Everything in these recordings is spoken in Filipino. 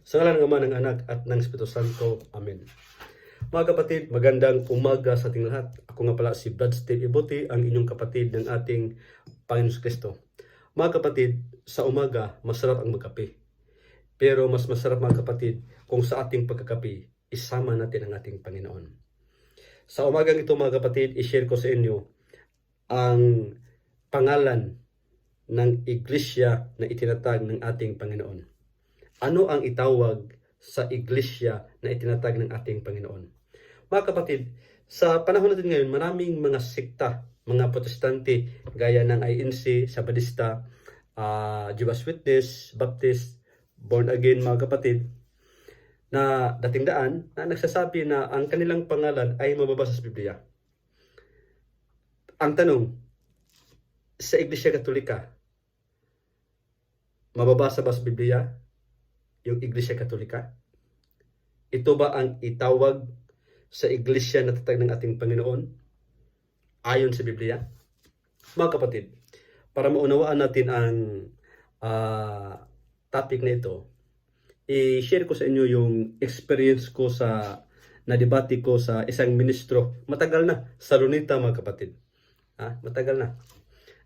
Sa ngalan ng Ama, ng Anak, at ng Espiritu Santo. Amen. Mga kapatid, magandang umaga sa ating lahat. Ako nga pala si Brad Steve Ibuti, ang inyong kapatid ng ating Panginoon Kristo. Mga kapatid, sa umaga, masarap ang magkape. Pero mas masarap mga kapatid kung sa ating pagkakape, isama natin ang ating Panginoon. Sa umagang ito mga kapatid, i-share ko sa inyo ang pangalan ng iglesia na itinatag ng ating Panginoon. Ano ang itawag sa iglesia na itinatag ng ating Panginoon? Mga kapatid, sa panahon natin ngayon, maraming mga sekta, mga protestante, gaya ng INC, Sabadista, Jehovah's Witness, Baptist, Born Again, mga kapatid, na dating daan, na nagsasabi na ang kanilang pangalan ay mababasa sa Biblia. Ang tanong, sa Iglesia Katolika, mababasa ba sa Biblia yung Iglesia Katolika? Ito ba ang itawag sa Iglesia na tatag ng ating Panginoon ayon sa Biblia? Mga kapatid, para maunawaan natin ang topic na ito, i-share ko sa inyo yung experience ko sa nadebate ko sa isang ministro. Matagal na, sa Lunita mga kapatid. Matagal na.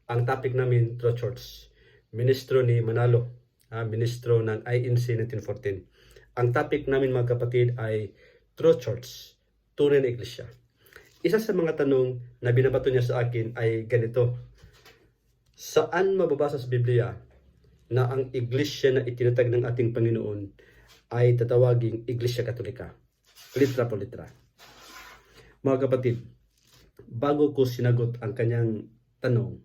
Ang topic namin, True Church. Ministro ni Manalo. Ministro ng INC 1914. Ang topic namin mga kapatid ay True Church, tunay na iglesia. Isa sa mga tanong na binabato niya sa akin ay ganito. Saan mababasa sa Biblia na ang iglesia na itinatag ng ating Panginoon ay tatawaging Iglesia Katolika? Litra po litra. Mga kapatid, bago ko sinagot ang kanyang tanong,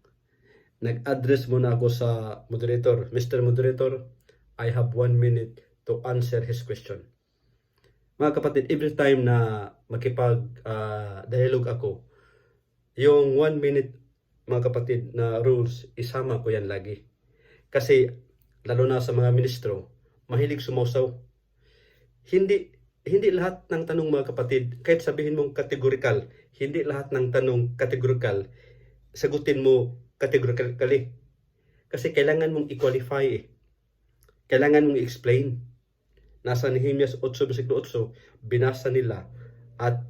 nag-address muna ako sa moderator. Mr. Moderator, I have 1 minute to answer his question. Mga kapatid, every time na makipag-dialogue ako, yung 1 minute, mga kapatid, na rules, isama ko yan lagi. Kasi, lalo na sa mga ministro, mahilig sumausaw. Hindi lahat ng tanong mga kapatid, kahit sabihin mong categorical, hindi lahat ng tanong categorical, sagutin mo categorically. Kasi kailangan mong i-qualify Kailangan mong i-explain. Nasa Nehemias 8, versikulo 8, binasa nila at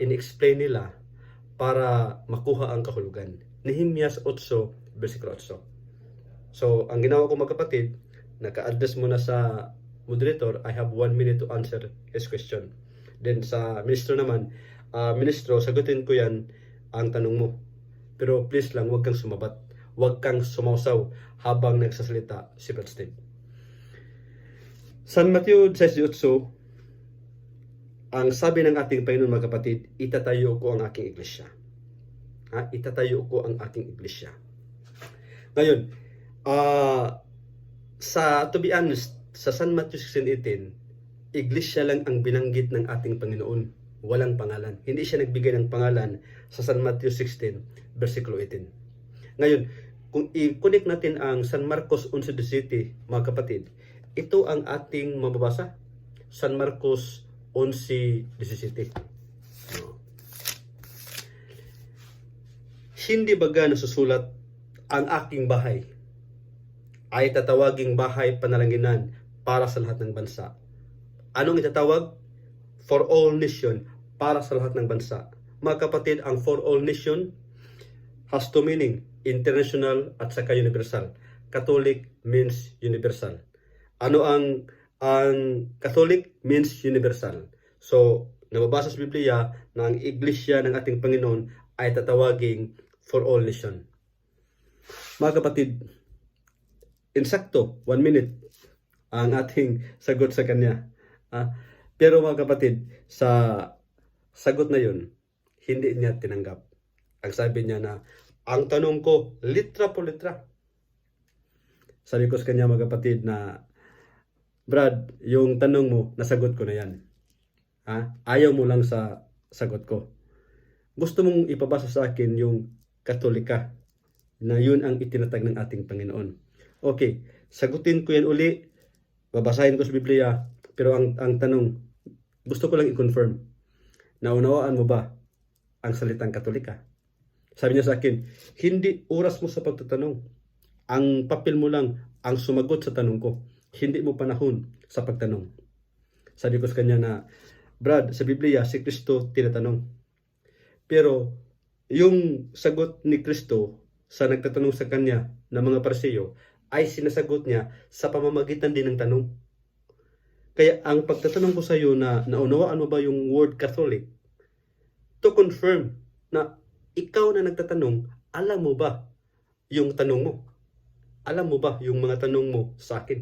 in-explain nila para makuha ang kahulugan. Nehemias 8, versikulo 8. So, ang ginawa ko mga kapatid, naka-address muna sa moderator, I have 1 minute to answer his question. Then sa ministro naman, ministro, sagutin ko yan ang tanong mo. Pero please lang, huwag kang sumabat. Huwag kang sumausaw habang nagsasalita si Brad Steve. San Mateo 6:8, ang sabi ng ating Panginoon mga kapatid, itatayo ko ang aking iglesia. Itatayo ko ang aking iglesia. Ngayon, to be honest, sa San Matthew 16:18, iglesia lang ang binanggit ng ating Panginoon. Walang pangalan. Hindi siya nagbigay ng pangalan sa San Matthew 16, versikulo 18. Ngayon, kung i-connect natin ang San Marcos 11:17, mga kapatid, ito ang ating mababasa. San Marcos 11:17. Hindi baga nasusulat, ang aking bahay ay tatawaging bahay panalanginan para sa lahat ng bansa. Anong itatawag? For all nation, para sa lahat ng bansa. Mga kapatid, ang for all nation has two meaning, international at saka universal. Catholic means universal. Ano ang Catholic means universal. So, nababasa sa Biblia na ang iglesia ng ating Panginoon ay tatawaging for all nation. Mga kapatid, insakto, 1 minute ang ating sagot sa kanya. Pero mga kapatid, sa sagot na yun, hindi niya tinanggap. Ang sabi niya na, ang tanong ko, litra po litra. Sabi ko sa kanya mga kapatid na, Brad, yung tanong mo, nasagot ko na yan. Ayaw mo lang sa sagot ko. Gusto mong ipabasa sa akin yung Katolika, na yun ang itinatag ng ating Panginoon. Okay, sagutin ko yan uli, babasahin ko sa Biblia, pero ang tanong, gusto ko lang i-confirm, naunawaan mo ba ang salitang Katolika? Sabi niya sa akin, hindi oras mo sa pagtatanong. Ang papel mo lang ang sumagot sa tanong ko. hindi mo panahon sa pagtanong. Sabi ko sa kanya na, Brad, sa Biblia, si Kristo tinatanong. Pero, yung sagot ni Kristo sa nagtatanong sa kanya ng mga Parseyo, ay sinasagot niya sa pamamagitan din ng tanong. Kaya ang pagtatanong ko sa iyo na naunawaan mo ba yung word Catholic, to confirm na ikaw na nagtatanong, alam mo ba yung tanong mo? Alam mo ba yung mga tanong mo sa akin?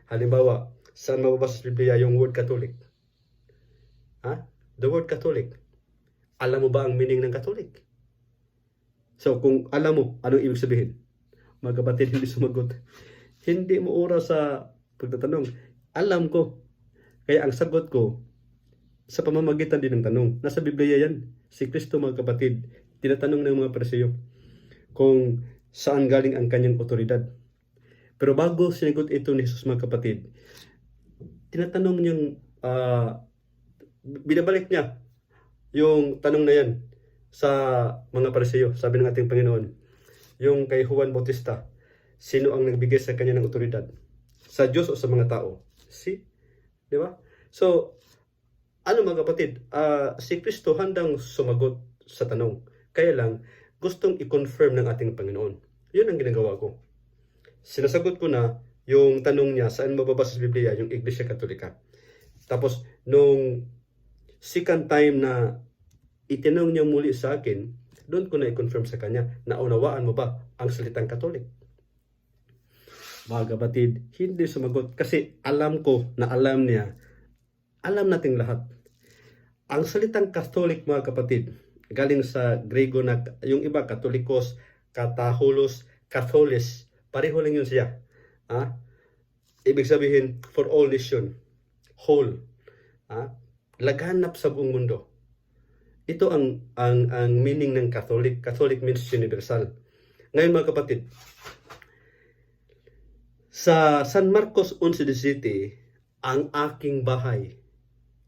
Halimbawa, saan mababasa sa Biblia yung word Catholic? The word Catholic. Alam mo ba ang meaning ng Catholic? So, kung alam mo, anong ibig sabihin? Mga kapatid, hindi sumagot. Hindi mo oras sa pagtatanong. Alam ko. Kaya ang sagot ko, sa pamamagitan din ng tanong. Nasa Biblia yan. Si Kristo, mga kapatid, tinatanong ng mga Parseyo kung saan galing ang kanyang otoridad. Pero bago sinagot ito ni Jesus, mga kapatid, tinatanong niyang, binabalik niya yung tanong na yan sa mga Parseyo. Sabi ng ating Panginoon, yung kay Juan Bautista, sino ang nagbigay sa kanya ng otoridad? Sa Diyos o sa mga tao? See? Di ba? So, ano mga kapatid, si Kristo handang sumagot sa tanong. Kaya lang, gustong i-confirm ng ating Panginoon. Yun ang ginagawa ko. Sinasagot ko na yung tanong niya, saan mababasa sa Biblia, yung Iglesia Katolika. Tapos, nung second time na itinanong niya muli sa akin, doon ko na i-confirm sa kanya, naunawaan mo ba ang salitang Katolik? Mga kapatid, hindi sumagot kasi alam ko na alam niya, alam nating lahat. Ang salitang Catholic, mga kapatid, galing sa Grego na yung iba, Katolikos, Kataholos, Catholis, pareho lang yun siya. Ibig sabihin, for all nation, whole, laganap sa buong mundo. Ito ang meaning ng Catholic. Catholic means universal. Ngayon mga kapatid, sa San Marcos 11:17, ang aking bahay.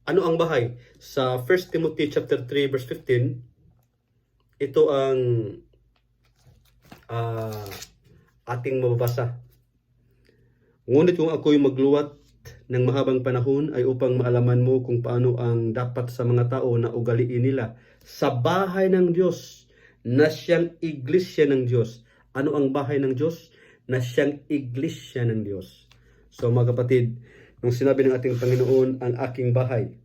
Ano ang bahay? Sa 1 Timothy chapter 3 verse 15, ito ang ating mababasa. Ngunit kung ako'y magluwat ng mahabang panahon ay upang maalaman mo kung paano ang dapat sa mga tao na ugaliin nila sa bahay ng Diyos na siyang iglesia ng Diyos. Ano ang bahay ng Diyos? Na siyang iglesia ng Diyos. So mga kapatid, nung sinabi ng ating Panginoon, ang aking bahay,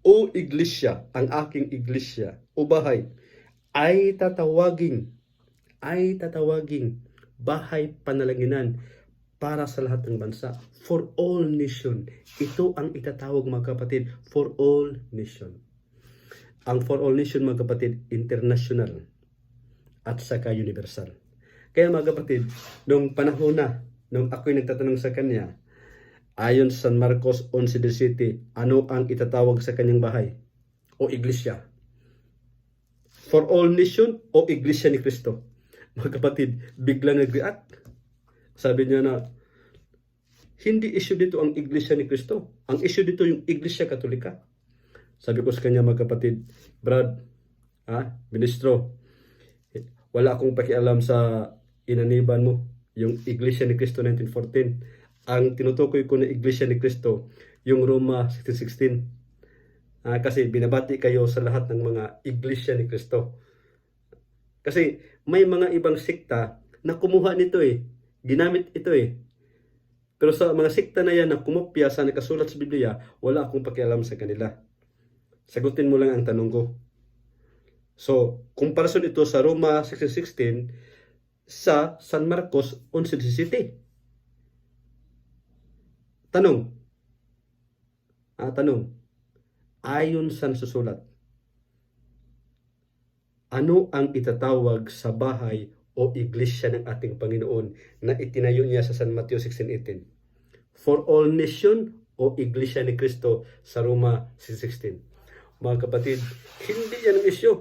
o iglesia, ang aking iglesia, o bahay, ay tatawaging bahay panalaginan para sa lahat ng bansa. For all nation. Ito ang itatawag mga kapatid, for all nation. Ang for all nation mga kapatid, international at saka universal. Kaya mga kapatid, nung panahon na, nung ako'y nagtatanong sa kanya, ayon sa San Marcos 11:17, ano ang itatawag sa kanyang bahay o iglesia? For all nation o iglesia ni Kristo? Mga kapatid, biglang nag-react. Sabi niya na, hindi issue dito ang iglesia ni Kristo. Ang issue dito yung iglesia Katolika. Sabi ko sa kanya mga kapatid, Brad, ministro, wala akong pakialam sa inaniban mo, yung iglesia ni Kristo 1914. Ang tinutukoy ko na iglesia ni Kristo, yung Roma 16:16. Kasi binabati kayo sa lahat ng mga iglesia ni Kristo. Kasi may mga ibang sikta na kumuha nito ginamit ito Pero sa mga sikta na yan na kumopya sa nakasulat sa Biblia, wala akong pakialam sa kanila. Sagutin mo lang ang tanong ko. So, comparison ito sa Roma 16:16 sa San Marcos 11:17. Tanong. Ayon sa susulat, ano ang itatawag sa bahay o iglesia ng ating Panginoon na itinayo niya sa San Mateo 16:18? For all nation o iglesia ni Kristo sa Roma 16:16? Mga kapatid, hindi yan ang isyu.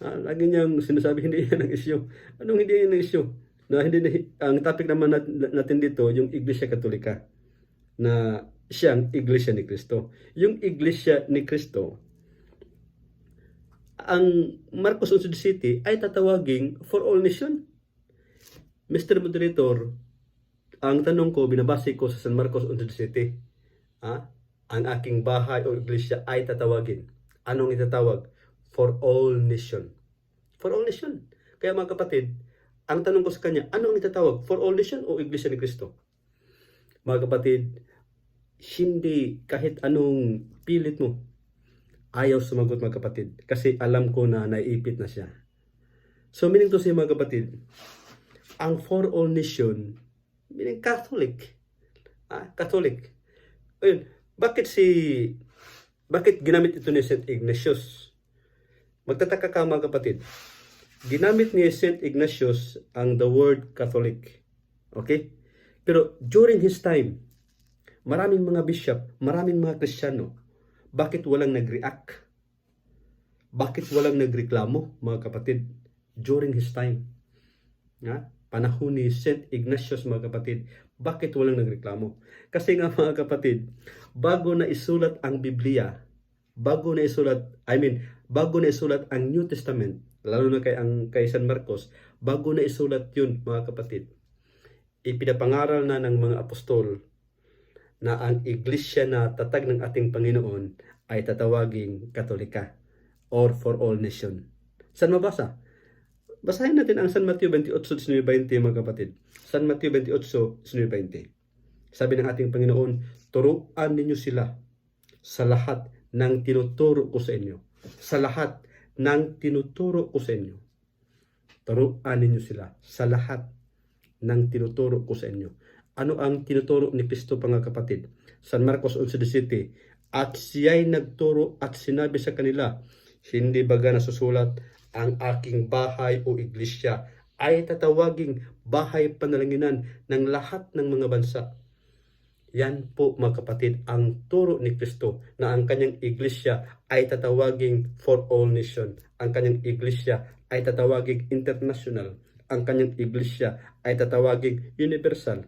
Lagi niyang sinasabi, hindi yan ang isyu. Anong hindi yan ang isyu? Ang topic naman natin dito, yung Iglesia Katolika, na siyang Iglesia ni Kristo. Yung Iglesia ni Kristo, ang Marcos 11:17 ay tatawaging for all nation. Mr. Moderator, ang tanong ko, binabase ko sa San Marcos 11:17. Ang aking bahay o iglesia ay tatawagin. Anong itatawag? For all nation. For all nation. Kaya mga kapatid, ang tanong ko sa kanya, anong itatawag? For all nation o iglesia ni Cristo? Mga kapatid, hindi kahit anong pilit mo, ayaw sumagot mga kapatid. Kasi alam ko na naiipit na siya. So meaning to say mga kapatid, ang for all nation, meaning Catholic. Catholic. Ayun, bakit ginamit ito ni St. Ignatius? Magtataka ka mga kapatid. Ginamit ni St. Ignatius ang the word Catholic. Okay? Pero during his time, maraming mga bishop, maraming mga Kristiyano, bakit walang nag-react? Bakit walang nagreklamo mga kapatid during his time? Panahon ni St. Ignatius mga kapatid, bakit walang nagreklamo? Kasi nga mga kapatid, bago na isulat ang Biblia, bago na isulat ang New Testament, lalo na kay San Marcos, bago na isulat yun mga kapatid, ipinapangaral na ng mga apostol na ang iglesia na tatag ng ating Panginoon ay tatawaging Katolika or for all nation. Saan mabasa? Basahin natin ang San Mateo 28:19 mga kapatid. San Mateo 28:19. Sabi ng ating Panginoon, turuan ninyo sila sa lahat ng tinuturo ko sa inyo. Sa lahat ng tinuturo ko sa inyo. Turuan ninyo sila sa lahat ng tinuturo ko sa inyo. Ano ang tinuturo ni Kristo mga kapatid? San Marcos 11:17. At siya'y nagturo at sinabi sa kanila, hindi baga nasusulat, ang aking bahay o iglesia ay tatawaging bahay panalanginan ng lahat ng mga bansa. Yan po mga kapatid ang turo ni Kristo na ang kanyang iglesia ay tatawaging for all nation. Ang kanyang iglesia ay tatawaging international. Ang kanyang iglesia ay tatawaging universal.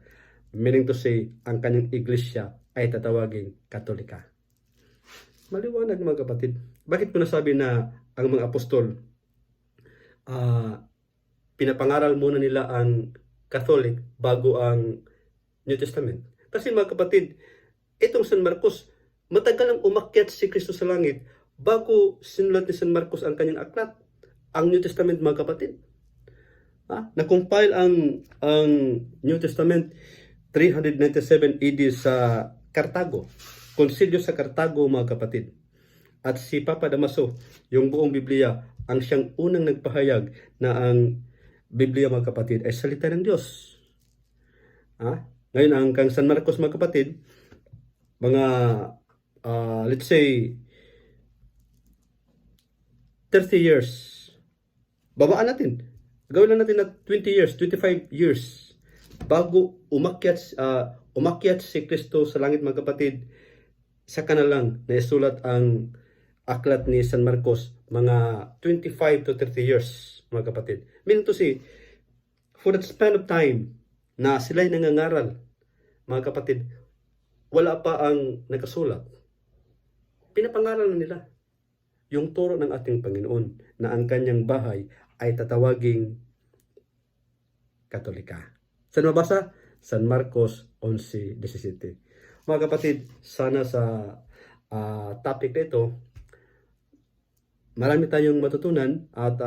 Meaning to say, ang kanyang iglesia ay tatawaging Katolika. Maliwanag mga kapatid. Bakit ko nasabi na ang mga apostol pinapangaral muna nila ang Catholic bago ang New Testament? Kasi mga kapatid, itong San Marcos, matagal nang umakyat si Kristo sa langit bago sinulat ni San Marcos ang kanyang aklat, ang New Testament mga kapatid. Na-compile ang New Testament 397 AD sa Cartago. Konsilyo sa Cartago mga kapatid. At si Papa Damaso, yung buong Biblia, ang siyang unang nagpahayag na ang Biblia mga kapatid ay salita ng Diyos. Ngayon ang kang San Marcos mga kapatid, mga let's say 30 years. Babaan natin. Gawin lang natin na 20 years, 25 years bago umakyat si Kristo sa langit mga kapatid. Saka na lang na isulat ang aklat ni San Marcos, mga 25 to 30 years mga kapatid. Meaning to say, for that span of time na sila'y nangangaral mga kapatid, wala pa ang nakasulat. Pinapangaral na nila yung turo ng ating Panginoon na ang kanyang bahay ay tatawaging Katolika. Saan mabasa? San Marcos 11:17. Mga kapatid, sana sa topic na ito, marami tayong matutunan at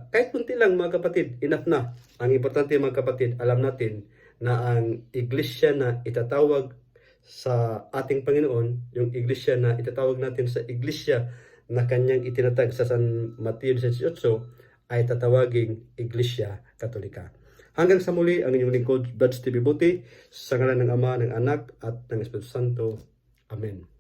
kahit kunti lang mga kapatid, enough na. Ang importante mga kapatid, alam natin na ang iglesia na itatawag sa ating Panginoon, yung iglesia na itatawag natin sa iglesia na kanyang itinatag sa San Mateo 18, ay tatawaging Iglesia Katolika. Hanggang sa muli, ang inyong lingkod, Buds TV Buti, sa ngalan ng Ama, ng Anak, at ng Espiritu Santo. Amen.